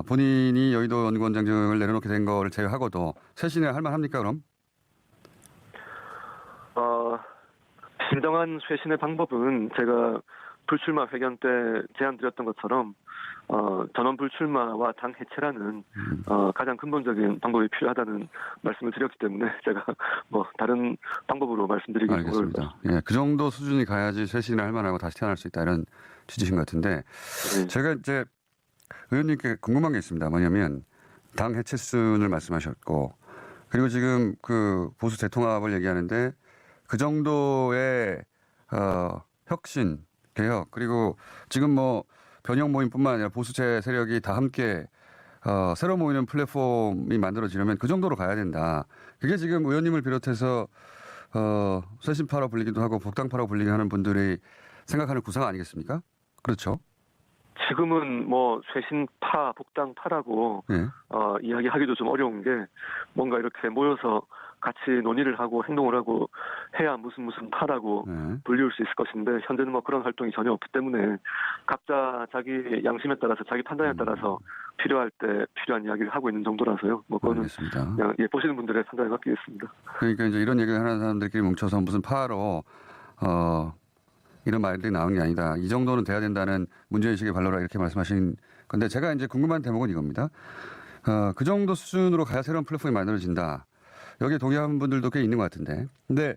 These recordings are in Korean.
본인이 여의도 연구원장직을 내려놓게 된 거를 제외하고도 쇄신에 할 만합니까 그럼? 진정한 쇄신의 방법은 제가 불출마 회견 때 제안드렸던 것처럼 전원 불출마와 당 해체라는 가장 근본적인 방법이 필요하다는 말씀을 드렸기 때문에 제가 뭐 다른 방법으로 말씀드리기 알겠습니다. 예, 그 정도 수준이 가야지 쇄신을 할 만하고 다시 태어날 수 있다 이런 취지신 것 같은데 네. 제가 이제 의원님께 궁금한 게 있습니다. 뭐냐면 당 해체 수준을 말씀하셨고 그리고 지금 그 보수 재통합을 얘기하는데 그 정도의 혁신, 개혁 그리고 지금 뭐 변형 모임뿐만 아니라 보수재 세력이 다 함께 새로 모이는 플랫폼이 만들어지려면 그 정도로 가야 된다. 그게 지금 의원님을 비롯해서 쇄신파로 불리기도 하고 복당파로 불리게 하는 분들이 생각하는 구상 아니겠습니까? 그렇죠. 지금은 뭐 쇄신파, 복당파라고 네. 이야기하기도 좀 어려운 게 뭔가 이렇게 모여서 같이 논의를 하고 행동을 하고 해야 무슨 파라고 네. 불리울 수 있을 것인데 현재는 뭐 그런 활동이 전혀 없기 때문에 각자 자기 양심에 따라서 자기 판단에 따라서 필요할 때 필요한 이야기를 하고 있는 정도라서요. 뭐 그거는 알겠습니다. 그냥 보시는 분들의 판단에 맡기겠습니다. 그러니까 이제 이런 얘기를 하는 사람들끼리 뭉쳐서 무슨 파로 이런 말들이 나오는 게 아니다. 이 정도는 돼야 된다는 문제의식의 발로라 이렇게 말씀하신 건데 제가 이제 궁금한 대목은 이겁니다. 그 정도 수준으로 가야 새로운 플랫폼이 만들어진다. 여기에 동의하는 분들도 꽤 있는 것 같은데. 근데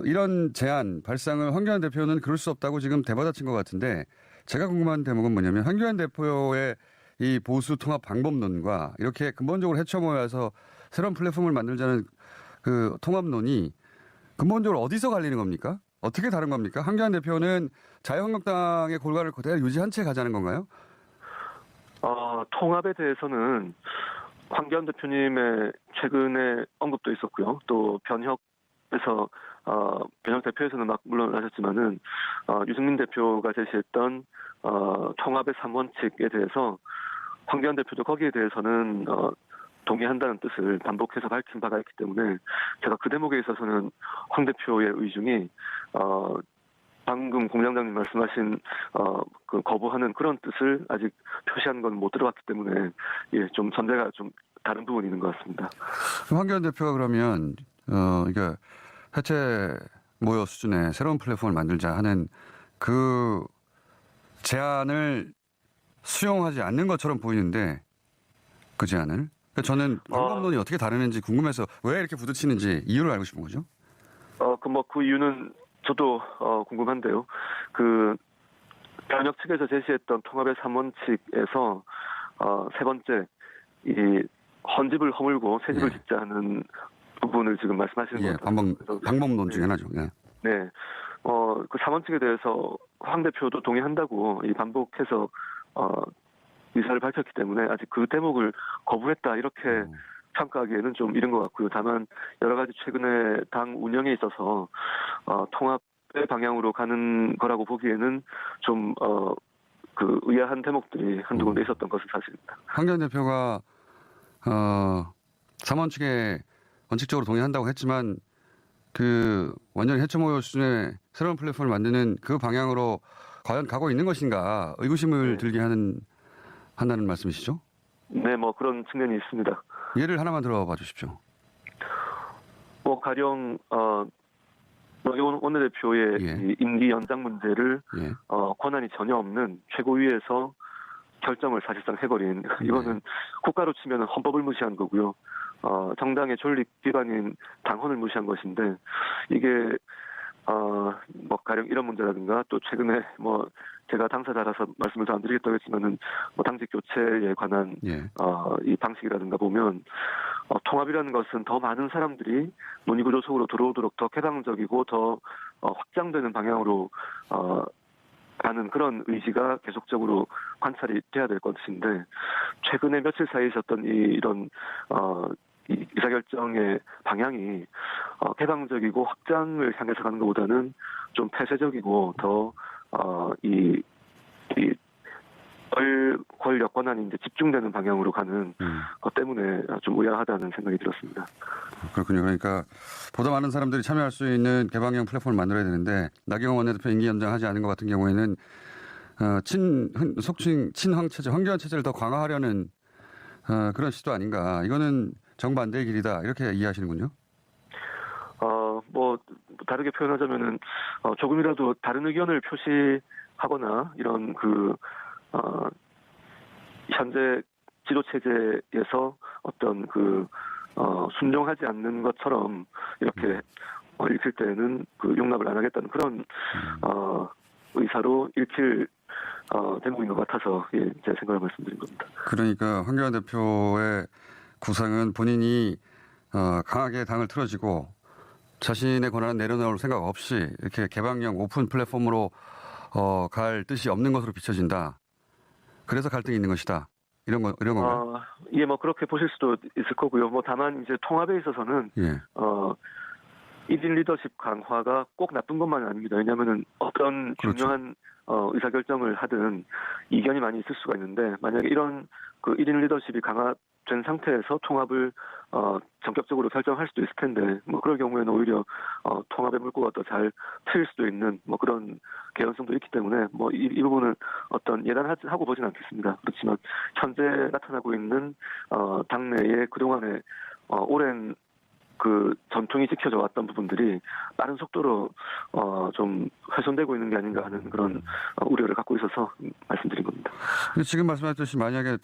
이런 제안, 발상을 황교안 대표는 그럴 수 없다고 지금 대받아친 것 같은데 제가 궁금한 대목은 뭐냐면 황교안 대표의 이 보수 통합 방법론과 이렇게 근본적으로 헤쳐 모여서 새로운 플랫폼을 만들자는 그 통합론이 근본적으로 어디서 갈리는 겁니까? 어떻게 다른 겁니까? 황교안 대표는 자유한국당의 골과를 그대로 유지한 채 가자는 건가요? 통합에 대해서는 황교안 대표님의 최근에 언급도 있었고요. 또 변혁에서 변혁 대표에서는 막 물러나셨지만은 유승민 대표가 제시했던 통합의 3원칙에 대해서 황교안 대표도 거기에 대해서는 동의한다는 뜻을 반복해서 밝힌 바가 있기 때문에 제가 그 대목에 있어서는 황 대표의 의중이 방금 공장장님 말씀하신 그 거부하는 그런 뜻을 아직 표시한 건 못 들어봤기 때문에 좀 전제가 좀 다른 부분이 있는 것 같습니다. 황교안 대표가 그러면 이게 해체 모여 수준의 새로운 플랫폼을 만들자 하는 그 제안을 수용하지 않는 것처럼 보이는데 그 제안을 저는 방법론이 어떻게 다르는지 궁금해서 왜 이렇게 부딪히는지 이유를 알고 싶은 거죠. 그 이유는 저도 궁금한데요. 변혁 측에서 제시했던 통합의 3원칙에서 세 번째 이 헌집을 허물고 새 집을 짓자 하는 부분을 지금 말씀하시는 것 같아요. 방법론 중에 하나죠. 네. 네. 그 3원칙에 대해서 황 대표도 동의한다고 반복해서 의사를 밝혔기 때문에 아직 그 대목을 거부했다 이렇게 평가하기에는 좀 이른 것 같고요. 다만 여러 가지 최근에 당 운영에 있어서 통합의 방향으로 가는 거라고 보기에는 좀 의아한 대목들이 한두 군데 있었던 것은 사실입니다. 황교안 대표가 3원칙에 원칙적으로 동의한다고 했지만 완전히 해체 모여 수준의 새로운 플랫폼을 만드는 그 방향으로 과연 가고 있는 것인가 의구심을 들게 한다는 말씀이시죠? 네, 뭐 그런 측면이 있습니다. 예를 하나만 들어봐 주십시오. 가령 노영훈 원내대표의 이 임기 연장 문제를 권한이 전혀 없는 최고위에서 결정을 사실상 해버린 이거는 국가로 치면 헌법을 무시한 거고요. 정당의 존립 기관인 당헌을 무시한 것인데 이게 가령 이런 문제라든가 또 최근에 제가 당사자라서 말씀을 더 안 드리겠다고 했지만은 당직 교체에 관한 이 방식이라든가 보면 통합이라는 것은 더 많은 사람들이 논의구조 속으로 들어오도록 더 개방적이고 더 확장되는 방향으로 가는 그런 의지가 계속적으로 관찰이 돼야 될 것인데 최근에 며칠 사이에 있었던 이런 이 의사결정의 방향이 개방적이고 확장을 향해서 가는 것보다는 좀 폐쇄적이고 더 권력 권한이 이제 집중되는 방향으로 가는 것 때문에 좀 의아하다는 생각이 들었습니다. 그렇군요. 그러니까 보다 많은 사람들이 참여할 수 있는 개방형 플랫폼을 만들어야 되는데 나경원 원내대표 임기 연장하지 않은 것 같은 경우에는 속칭 친황 체제, 황교안 체제를 더 강화하려는 그런 시도 아닌가. 이거는 정반대의 길이다. 이렇게 이해하시는군요. 뭐 다르게 표현하자면은 조금이라도 다른 의견을 표시하거나 이런 현재 지도 체제에서 어떤 순종하지 않는 것처럼 이렇게 읽힐 때는 용납을 안 하겠다는 그런 의사로 읽힐 대목인 것 같아서 제 생각을 말씀드린 겁니다. 그러니까 황교안 대표의 구상은 본인이 강하게 당을 틀어지고 자신의 권한을 내려놓을 생각 없이 이렇게 개방형 오픈 플랫폼으로 갈 뜻이 없는 것으로 비춰진다. 그래서 갈등이 있는 것이다. 이런 건가요? 예, 뭐 그렇게 보실 수도 있을 거고요. 뭐 다만 이제 통합에 있어서는 예. 1인 리더십 강화가 꼭 나쁜 것만은 아닙니다. 왜냐하면은 어떤 그렇죠. 중요한 의사결정을 하든 이견이 많이 있을 수가 있는데 만약에 이런 1인 리더십이 강화된 상태에서 통합을 전격적으로 결정할 수도 있을 텐데 뭐 그럴 경우에는 오히려 통합의 물꼬가 더 잘 트일 수도 있는 뭐 그런 개연성도 있기 때문에 뭐 이 부분은 어떤 예단하고 보진 않겠습니다. 그렇지만 현재 나타나고 있는 당내의 그동안의 오랜 전통이 지켜져 왔던 부분들이 빠른 속도로 좀 훼손되고 있는 게 아닌가 하는 그런 우려를 갖고 있어서 말씀드린 겁니다. 근데 지금 말씀하셨듯이 만약에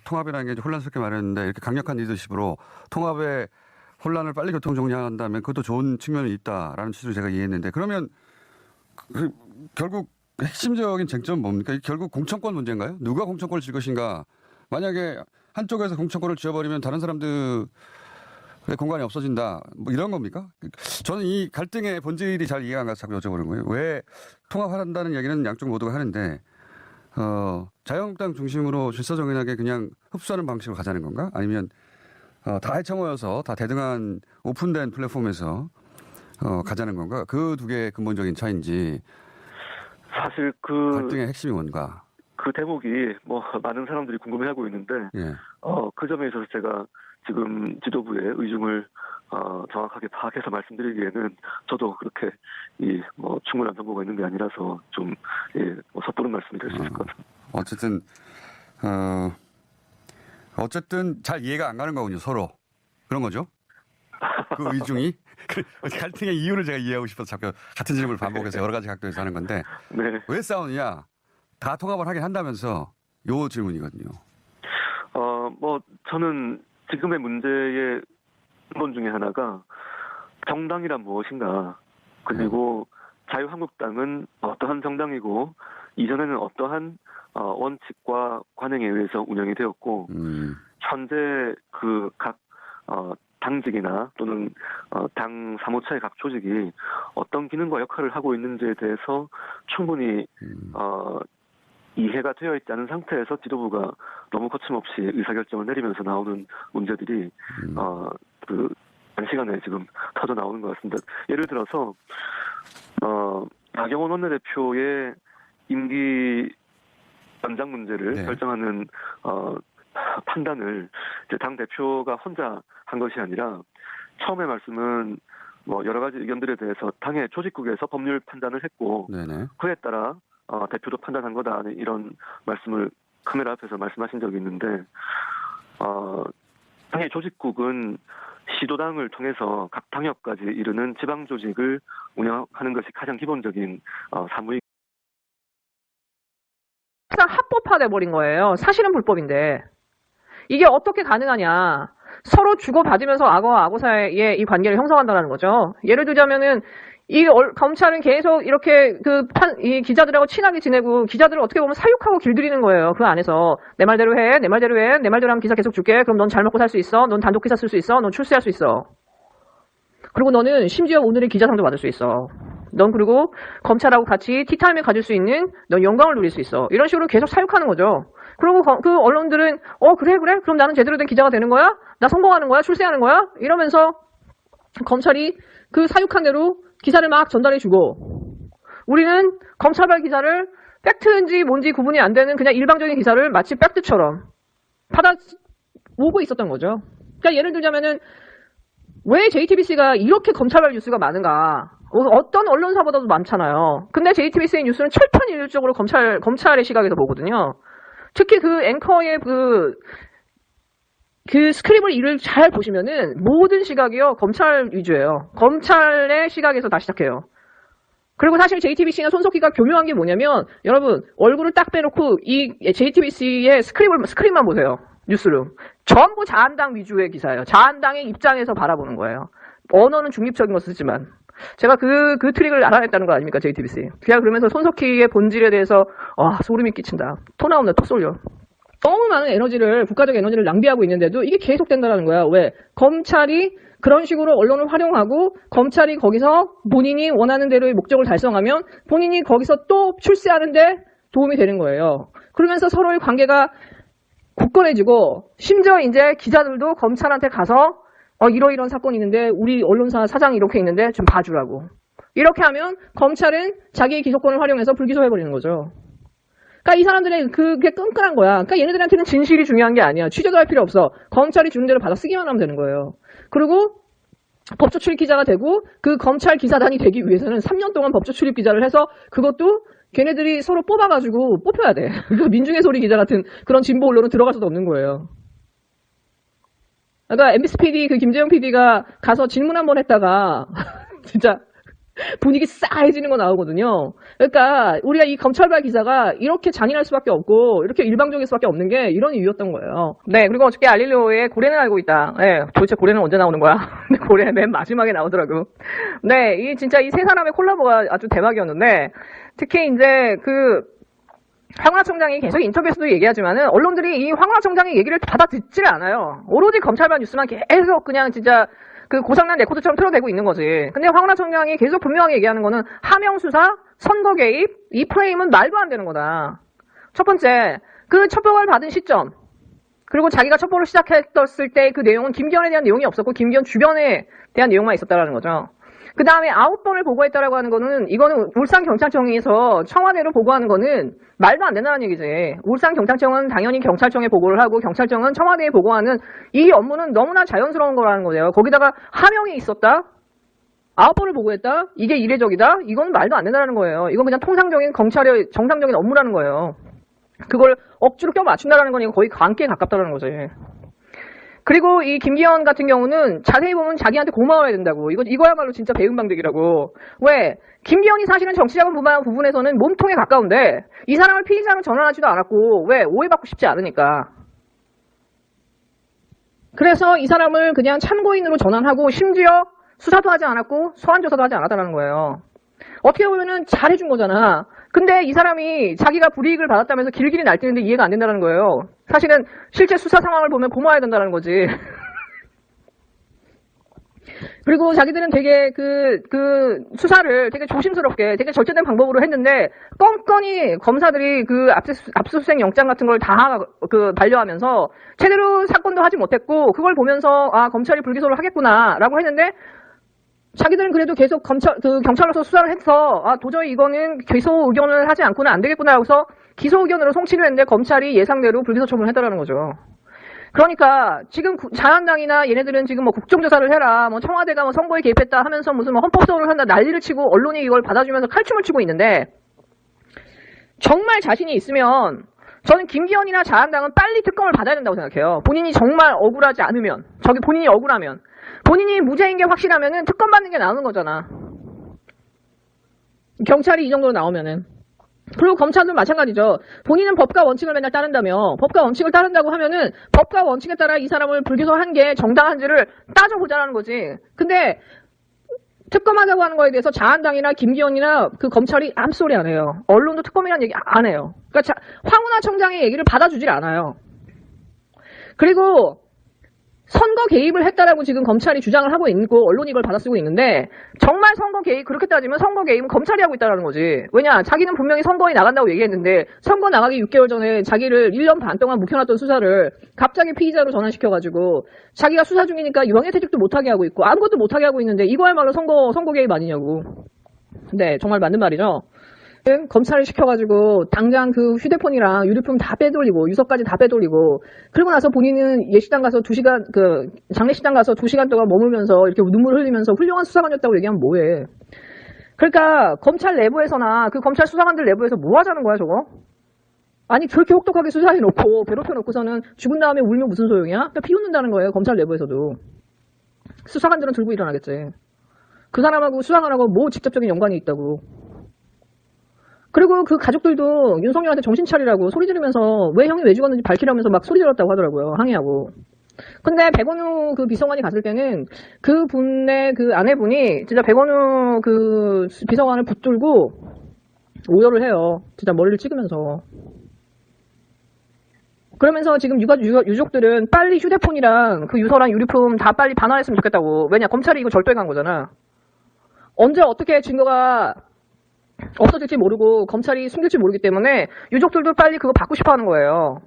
통합이라는 게 이제 혼란스럽게 말했는데 이렇게 강력한 리더십으로 통합의 혼란을 빨리 교통 정리한다면 그것도 좋은 측면이 있다라는 취지로 제가 이해했는데 그러면 결국 핵심적인 쟁점은 뭡니까? 결국 공천권 문제인가요? 누가 공천권을 질 것인가? 만약에 한쪽에서 공천권을 쥐어버리면 다른 사람들 공간이 없어진다. 뭐 이런 겁니까? 저는 이 갈등의 본질이 잘 이해가 안 가서 자꾸 여쭤보는 거예요. 왜 통합한다는 이야기는 양쪽 모두가 하는데 자유한국당 중심으로 질서정연하게 그냥 흡수하는 방식으로 가자는 건가? 아니면 다 해쳐모여서 다 대등한 오픈된 플랫폼에서 가자는 건가? 그 두 개의 근본적인 차이인지 사실 갈등의 핵심이 뭔가? 그 대목이 뭐 많은 사람들이 궁금해하고 있는데 예. 그 점에 있어서 제가 지금 지도부의 의중을 정확하게 파악해서 말씀드리기에는 저도 그렇게 뭐 충분한 정보가 있는 게 아니라서 좀 뭐 섣부른 말씀이 될 수 있을 것 같습니다. 어쨌든 잘 이해가 안 가는 거군요, 서로. 그런 거죠? 그 의중이? 갈등의 이유를 제가 이해하고 싶어서 자꾸 같은 질문을 반복해서 여러 가지 각도에서 하는 건데 네. 왜 싸우느냐? 다 통합을 하긴 한다면서 요 질문이거든요. 뭐 저는 지금의 문제의 근본 중에 하나가 정당이란 무엇인가 그리고 자유한국당은 어떠한 정당이고 이전에는 어떠한 원칙과 관행에 의해서 운영이 되었고 현재 각 당직이나 또는 당 사무처의 각 조직이 어떤 기능과 역할을 하고 있는지에 대해서 충분히 이해가 되어 있지 않은 상태에서 지도부가 너무 거침없이 의사결정을 내리면서 나오는 문제들이 단시간에 지금 터져 나오는 것 같습니다. 예를 들어서 나경원 원내대표의 임기 연장 문제를 결정하는 판단을 이제 당 대표가 혼자 한 것이 아니라 처음에 말씀은 뭐 여러 가지 의견들에 대해서 당의 조직국에서 법률 판단을 했고 그에 따라 대표도 판단한 거다 이런 말씀을 카메라 앞에서 말씀하신 적이 있는데 당의 조직국은 시도당을 통해서 각 당협까지 이르는 지방 조직을 운영하는 것이 가장 기본적인 사무이. 합법화돼 버린 거예요. 사실은 불법인데 이게 어떻게 가능하냐? 서로 주고받으면서 악어와 악어 사이의 이 관계를 형성한다는 거죠. 예를 들자면은 검찰은 계속 이렇게 이 기자들하고 친하게 지내고 기자들을 어떻게 보면 사육하고 길들이는 거예요. 그 안에서 내 말대로 해, 내 말대로 해, 내 말대로 하면 기사 계속 줄게. 그럼 넌 잘 먹고 살 수 있어. 넌 단독 기사 쓸 수 있어. 넌 출세할 수 있어. 그리고 너는 심지어 오늘의 기자상도 받을 수 있어. 넌 그리고 검찰하고 같이 티타임을 가질 수 있는 넌 영광을 누릴 수 있어. 이런 식으로 계속 사육하는 거죠. 그리고 그 언론들은 그래 그럼 나는 제대로 된 기자가 되는 거야? 나 성공하는 거야? 출세하는 거야? 이러면서 검찰이 그 사육한 대로 기사를 막 전달해주고 우리는 검찰발 기사를 팩트인지 뭔지 구분이 안 되는 그냥 일방적인 기사를 마치 팩트처럼 받아오고 있었던 거죠. 그러니까 예를 들자면은 왜 JTBC가 이렇게 검찰발 뉴스가 많은가? 어떤 언론사보다도 많잖아요. 근데 JTBC 뉴스는 철판일률적으로 검찰의 시각에서 보거든요. 특히 그 앵커의 그 스크립을 일을 잘 보시면은 모든 시각이요 검찰 위주예요. 검찰의 시각에서 다 시작해요. 그리고 사실 JTBC나 손석희가 교묘한 게 뭐냐면 여러분 얼굴을 딱 빼놓고 이 JTBC의 스크립만 보세요. 뉴스룸 전부 자한당 위주의 기사예요. 자한당의 입장에서 바라보는 거예요. 언어는 중립적인 거 쓰지만 제가 그 트릭을 알아냈다는 거 아닙니까 JTBC. 그냥 그러면서 손석희의 본질에 대해서 소름이 끼친다. 토 나온다. 토 쏠려. 너무 많은 에너지를 국가적 에너지를 낭비하고 있는데도 이게 계속된다는 거야. 왜? 검찰이 그런 식으로 언론을 활용하고 검찰이 거기서 본인이 원하는 대로의 목적을 달성하면 본인이 거기서 또 출세하는데 도움이 되는 거예요. 그러면서 서로의 관계가 굳건해지고 심지어 이제 기자들도 검찰한테 가서 이러이러한 사건이 있는데 우리 언론사 사장이 이렇게 있는데 좀 봐주라고. 이렇게 하면 검찰은 자기의 기소권을 활용해서 불기소해버리는 거죠. 그러니까 이 사람들의 그게 끈끈한 거야. 그러니까 얘네들한테는 진실이 중요한 게 아니야. 취재도 할 필요 없어. 검찰이 주는 대로 받아 쓰기만 하면 되는 거예요. 그리고 법조 출입 기자가 되고 그 검찰 기사단이 되기 위해서는 3년 동안 법조 출입 기자를 해서 그것도 걔네들이 서로 뽑아가지고 뽑혀야 돼. 민중의 소리 기자 같은 그런 진보 언론은 들어갈 수도 없는 거예요. 그러니까 MBC PD 그 김재영 PD가 가서 질문 한번 했다가 진짜 분위기 싸해지는 거 나오거든요. 그러니까 우리가 이 검찰발 기사가 이렇게 잔인할 수밖에 없고 이렇게 일방적일 수밖에 없는 게 이런 이유였던 거예요. 네, 그리고 어저께 알릴로의 고래는 알고 있다. 네, 도대체 고래는 언제 나오는 거야? 고래 맨 마지막에 나오더라고. 네, 진짜 이 세 사람의 콜라보가 아주 대박이었는데 특히 이제 황운하 청장이 계속 인터뷰에서도 얘기하지만은 언론들이 이 황운하 청장의 얘기를 받아듣지를 않아요. 오로지 검찰발 뉴스만 계속 그냥 진짜 그 고장난 레코드처럼 틀어대고 있는 거지. 근데 황운하 청장이 계속 분명하게 얘기하는 거는 하명 수사, 선거 개입, 이 프레임은 말도 안 되는 거다. 첫 번째, 그 첩보를 받은 시점. 그리고 자기가 첩보를 시작했을 때 그 내용은 김기현에 대한 내용이 없었고 김기현 주변에 대한 내용만 있었다라는 거죠. 그 다음에 9번을 보고했다라고 하는 거는 이거는 울산경찰청에서 청와대로 보고하는 거는 말도 안 된다는 얘기지. 울산경찰청은 당연히 경찰청에 보고를 하고 경찰청은 청와대에 보고하는 이 업무는 너무나 자연스러운 거라는 거예요. 거기다가 하명이 있었다? 9번을 보고했다? 이게 이례적이다? 이건 말도 안 된다는 거예요. 이건 그냥 통상적인 검찰의 정상적인 업무라는 거예요. 그걸 억지로 껴 맞춘다는 건 거의 관계에 가깝다는 거지. 그리고 이 김기현 같은 경우는 자세히 보면 자기한테 고마워야 된다고. 이거야말로 진짜 배은방득이라고. 왜? 김기현이 사실은 정치자금 부분에서는 몸통에 가까운데 이 사람을 피의자로 전환하지도 않았고 왜? 오해받고 싶지 않으니까. 그래서 이 사람을 그냥 참고인으로 전환하고 심지어 수사도 하지 않았고 소환조사도 하지 않았다는 거예요. 어떻게 보면은 잘해준 거잖아. 근데 이 사람이 자기가 불이익을 받았다면서 길길이 날뛰는데 이해가 안 된다는 거예요. 사실은 실제 수사 상황을 보면 고마워야 된다는 거지. 그리고 자기들은 되게 수사를 되게 조심스럽게 되게 절제된 방법으로 했는데 껌껌이 검사들이 그 압수수색 영장 같은 걸 다 반려하면서 제대로 사건도 하지 못했고 그걸 보면서 검찰이 불기소를 하겠구나라고 했는데 자기들은 그래도 계속 경찰로서 수사를 해서 도저히 이거는 기소 의견을 하지 않고는 안 되겠구나 하고서 기소 의견으로 송치를 했는데 검찰이 예상대로 불기소 처분을 했다라는 거죠. 그러니까 지금 자한당이나 얘네들은 지금 국정조사를 해라, 청와대가 선거에 개입했다 하면서 무슨 헌법소원을 한다 난리를 치고 언론이 이걸 받아주면서 칼춤을 추고 있는데 정말 자신이 있으면 저는 김기현이나 자한당은 빨리 특검을 받아야 된다고 생각해요. 본인이 정말 억울하지 않으면, 본인이 억울하면, 본인이 무죄인 게 확실하면은 특검 받는 게 나오는 거잖아. 경찰이 이 정도로 나오면은. 그리고 검찰도 마찬가지죠. 본인은 법과 원칙을 맨날 따른다며, 법과 원칙을 따른다고 하면은 법과 원칙에 따라 이 사람을 불기소한 게 정당한지를 따져보자라는 거지. 근데 특검하자고 하는 거에 대해서 자한당이나 김기현이나 그 검찰이 아무 소리 안 해요. 언론도 특검이라는 얘기 안 해요. 그러니까 황운하 청장의 얘기를 받아주질 않아요. 그리고 선거 개입을 했다라고 지금 검찰이 주장을 하고 있고 언론이 이걸 받아쓰고 있는데 정말 선거 개입 그렇게 따지면 선거 개입은 검찰이 하고 있다는 거지. 왜냐 자기는 분명히 선거에 나간다고 얘기했는데 선거 나가기 6개월 전에 자기를 1년 반 동안 묵혀놨던 수사를 갑자기 피의자로 전환시켜가지고 자기가 수사 중이니까 명예퇴직도 못하게 하고 있고 아무것도 못하게 하고 있는데 이거야말로 선거 개입 아니냐고. 네 정말 맞는 말이죠. 검찰을 시켜가지고 당장 그 휴대폰이랑 유류품 다 빼돌리고 유서까지 다 빼돌리고 그러고 나서 본인은 예식장 가서 2시간 장례식장 가서 2시간 동안 머물면서 이렇게 눈물 흘리면서 훌륭한 수사관이었다고 얘기하면 뭐해. 그러니까 검찰 내부에서나 그 검찰 수사관들 내부에서 뭐 하자는 거야 저거? 아니 그렇게 혹독하게 수사해놓고 괴롭혀놓고서는 죽은 다음에 울면 무슨 소용이야? 그러니까 비웃는다는 거예요 검찰 내부에서도. 수사관들은 들고 일어나겠지. 그 사람하고 수사관하고 뭐 직접적인 연관이 있다고. 그리고 그 가족들도 윤석열한테 정신 차리라고 소리 지르면서 왜 형이 왜 죽었는지 밝히라면서 막 소리 질렀다고 하더라고요. 항의하고. 근데 백원우 그 비서관이 갔을 때는 그 분의 그 아내분이 진짜 백원우 그 비서관을 붙들고 오열을 해요. 진짜 머리를 찍으면서. 그러면서 지금 유족들은 빨리 휴대폰이랑 그 유서랑 유류품 다 빨리 반환했으면 좋겠다고. 왜냐 검찰이 이거 절도해 간 거잖아. 언제 어떻게 증거가 없어질지 모르고 검찰이 숨길지 모르기 때문에 유족들도 빨리 그거 받고 싶어 하는 거예요.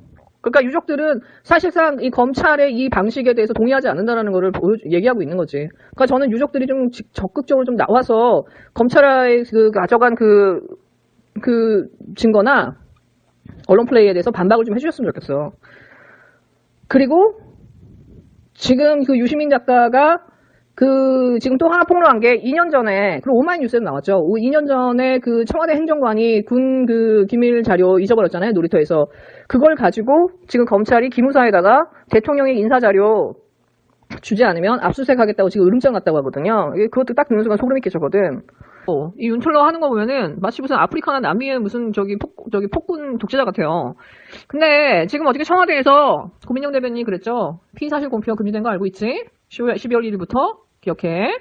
그러니까 유족들은 사실상 이 검찰의 이 방식에 대해서 동의하지 않는다는 거를 얘기하고 있는 거지. 그러니까 저는 유족들이 좀 적극적으로 좀 나와서 검찰의 그 가져간 그 증거나 언론 플레이에 대해서 반박을 좀 해주셨으면 좋겠어. 그리고 지금 그 유시민 작가가 그 지금 또 하나 폭로한 게 2년 전에 그리고 오마이뉴스에도 나왔죠. 2년 전에 그 청와대 행정관이 군 그 기밀 자료 잊어버렸잖아요. 놀이터에서. 그걸 가지고 지금 검찰이 기무사에다가 대통령의 인사 자료 주지 않으면 압수수색하겠다고 지금 으름장 갔다고 하거든요. 그것도 딱 듣는 순간 소름이 끼쳤거든. 이 윤철러 하는 거 보면은 마치 무슨 아프리카나 남미의 무슨 저기 폭군 독재자 같아요. 근데 지금 어떻게 청와대에서 고민영 대변인이 그랬죠. 피의사실 공표가 금지된 거 알고 있지? 12월 1일부터 기억해.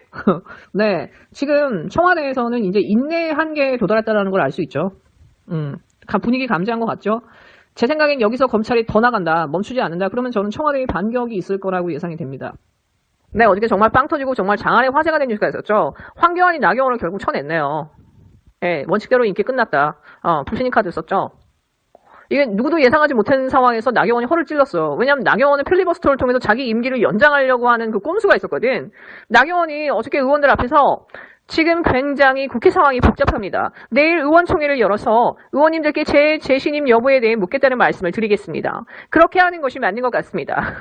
네, 지금 청와대에서는 이제 인내 한계에 도달했다는 걸 알 수 있죠. 분위기 감지한 것 같죠. 제 생각엔 여기서 검찰이 더 나간다, 멈추지 않는다. 그러면 저는 청와대의 반격이 있을 거라고 예상이 됩니다. 네, 어저께 정말 빵 터지고 정말 장안의 화제가 된 뉴스가 있었죠. 황교안이 나경원을 결국 쳐냈네요. 예, 원칙대로 인기 끝났다. 불신임 카드 썼죠. 이게 누구도 예상하지 못한 상황에서 나경원이 허를 찔렀어. 왜냐면 나경원은 필리버스터를 통해서 자기 임기를 연장하려고 하는 그 꼼수가 있었거든. 나경원이 어저께 의원들 앞에서 지금 굉장히 국회 상황이 복잡합니다. 내일 의원총회를 열어서 의원님들께 제 재신임 여부에 대해 묻겠다는 말씀을 드리겠습니다. 그렇게 하는 것이 맞는 것 같습니다.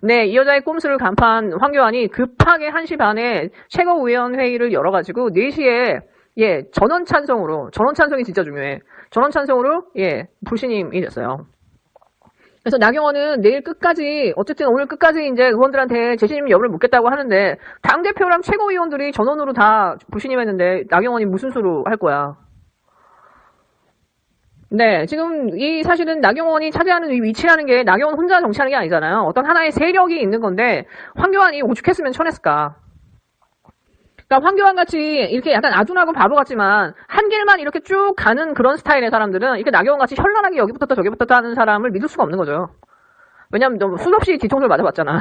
네, 이 여자의 꼼수를 간파한 황교안이 급하게 1시 반에 최고위원회의를 열어가지고 4시에 전원 찬성이 진짜 중요해. 전원 찬성으로 불신임이 됐어요. 그래서 나경원은 내일 끝까지 어쨌든 오늘 끝까지 이제 의원들한테 재신임 여부를 묻겠다고 하는데 당대표랑 최고위원들이 전원으로 다 불신임했는데 나경원이 무슨 수로 할 거야. 네, 지금 이 사실은 나경원이 차지하는 이 위치라는 게 나경원 혼자 정치하는 게 아니잖아요. 어떤 하나의 세력이 있는 건데 황교안이 오죽했으면 쳐냈을까. 그러니까 황교안 같이 이렇게 약간 아둔하고 바보 같지만 한 길만 이렇게 쭉 가는 그런 스타일의 사람들은 이렇게 나경원 같이 현란하게 여기부터 저기부터 하는 사람을 믿을 수가 없는 거죠. 왜냐면 너 수없이 뒤통수를 맞아봤잖아.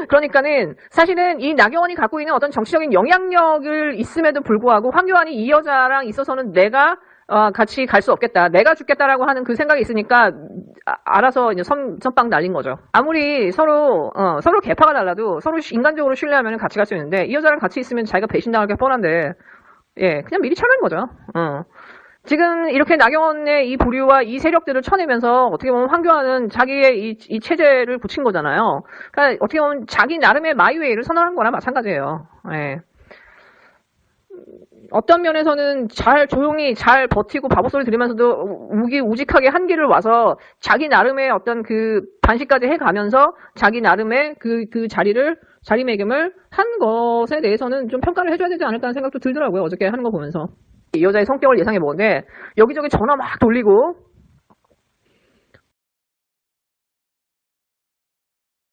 그러니까는 사실은 이 나경원이 갖고 있는 어떤 정치적인 영향력을 있음에도 불구하고 황교안이 이 여자랑 있어서는 내가 같이 갈 수 없겠다. 내가 죽겠다라고 하는 그 생각이 있으니까 알아서 이제 선빵 날린 거죠. 아무리 서로 계파가 달라도 서로 인간적으로 신뢰하면 같이 갈 수 있는데 이 여자랑 같이 있으면 자기가 배신당할 게 뻔한데 그냥 미리 쳐낸 거죠. 지금 이렇게 나경원의 이 부류와 이 세력들을 쳐내면서 어떻게 보면 황교안은 자기의 이 체제를 굳힌 거잖아요. 그러니까 어떻게 보면 자기 나름의 마이웨이를 선언한 거나 마찬가지예요. 어떤 면에서는 조용히 잘 버티고 바보 소리 들으면서도 우직하게 한 길을 와서 자기 나름의 어떤 그 반시까지 해가면서 자기 나름의 그 자리매김을 한 것에 대해서는 좀 평가를 해줘야 되지 않을까 하는 생각도 들더라고요. 어저께 하는 거 보면서. 이 여자의 성격을 예상해 보는데 여기저기 전화 막 돌리고